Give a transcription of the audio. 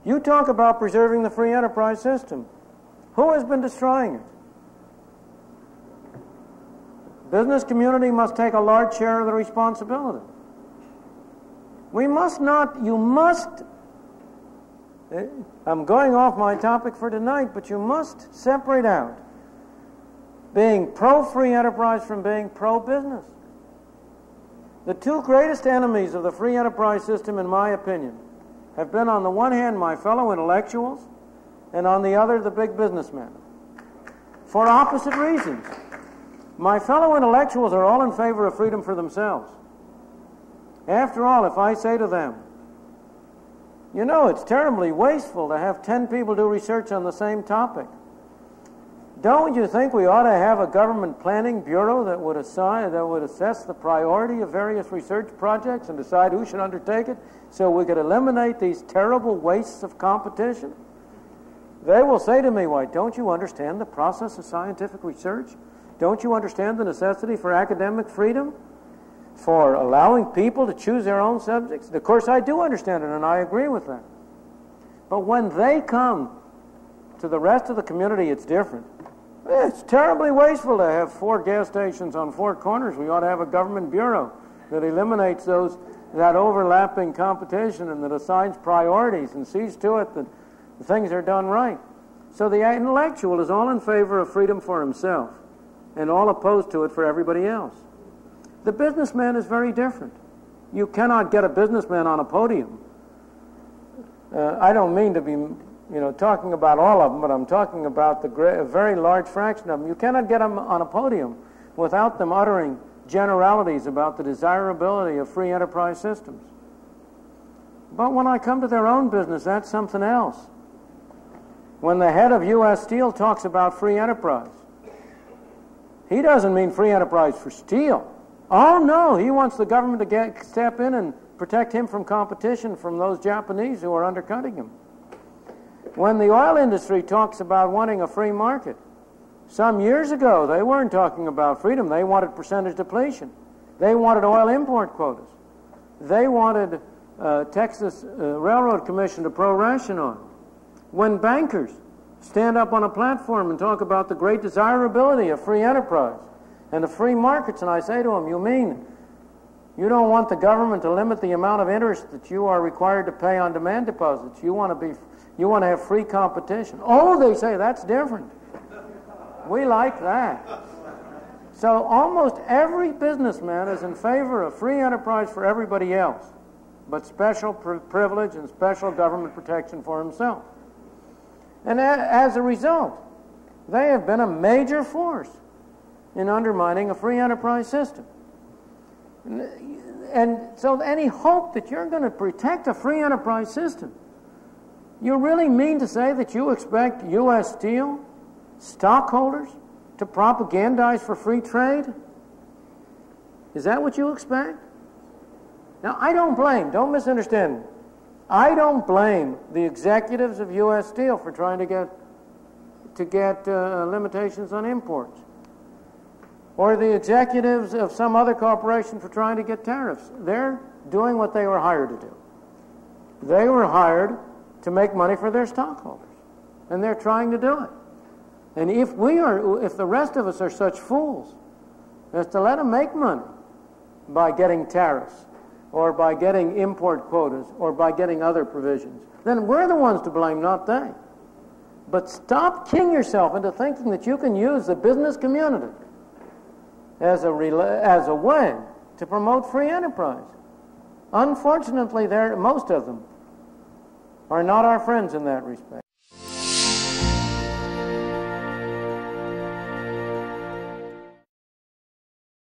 You talk about preserving the free enterprise system. Who has been destroying it? Business community must take a large share of the responsibility. We must not, you must, I'm going off my topic for tonight, but you must separate out being pro-free enterprise from being pro-business. The two greatest enemies of the free enterprise system, in my opinion, have been on the one hand my fellow intellectuals, and on the other the big businessmen, for opposite reasons. My fellow intellectuals are all in favor of freedom for themselves. After all, if I say to them, you know, it's terribly wasteful to have 10 people do research on the same topic. Don't you think we ought to have a government planning bureau that would assess the priority of various research projects and decide who should undertake it so we could eliminate these terrible wastes of competition? They will say to me, why, don't you understand the process of scientific research? Don't you understand the necessity for academic freedom? For allowing people to choose their own subjects? Of course, I do understand it, and I agree with that. But when they come to the rest of the community, it's different. It's terribly wasteful to have 4 gas stations on 4 corners. We ought to have a government bureau that eliminates that overlapping competition and that assigns priorities and sees to it that things are done right. So the intellectual is all in favor of freedom for himself and all opposed to it for everybody else. The businessman is very different. You cannot get a businessman on a podium. I don't mean to be talking about all of them, but I'm talking about a very large fraction of them. You cannot get them on a podium without them uttering generalities about the desirability of free enterprise systems. But when I come to their own business, that's something else. When the head of U.S. Steel talks about free enterprise, he doesn't mean free enterprise for steel. Oh, no, he wants the government to step in and protect him from competition from those Japanese who are undercutting him. When the oil industry talks about wanting a free market, some years ago they weren't talking about freedom. They wanted percentage depletion. They wanted oil import quotas. They wanted Texas Railroad Commission to pro-ration oil. When bankers stand up on a platform and talk about the great desirability of free enterprise and the free markets, and I say to them, you mean you don't want the government to limit the amount of interest that you are required to pay on demand deposits? You want to have free competition. Oh, they say, that's different. We like that. So almost every businessman is in favor of free enterprise for everybody else, but special privilege and special government protection for himself. And as a result, they have been a major force in undermining a free enterprise system. And so any hope that you're going to protect a free enterprise system, you really mean to say that you expect U.S. Steel stockholders to propagandize for free trade? Is that what you expect? Now, I don't don't misunderstand me. I don't blame the executives of U.S. Steel for trying to get limitations on imports, or the executives of some other corporation for trying to get tariffs. They're doing what they were hired to do. They were hired to make money for their stockholders, and they're trying to do it. And if the rest of us are such fools as to let them make money by getting tariffs, or by getting import quotas, or by getting other provisions, then we're the ones to blame, not they. But stop kidding yourself into thinking that you can use the business community as a way to promote free enterprise. Unfortunately, most of them are not our friends in that respect.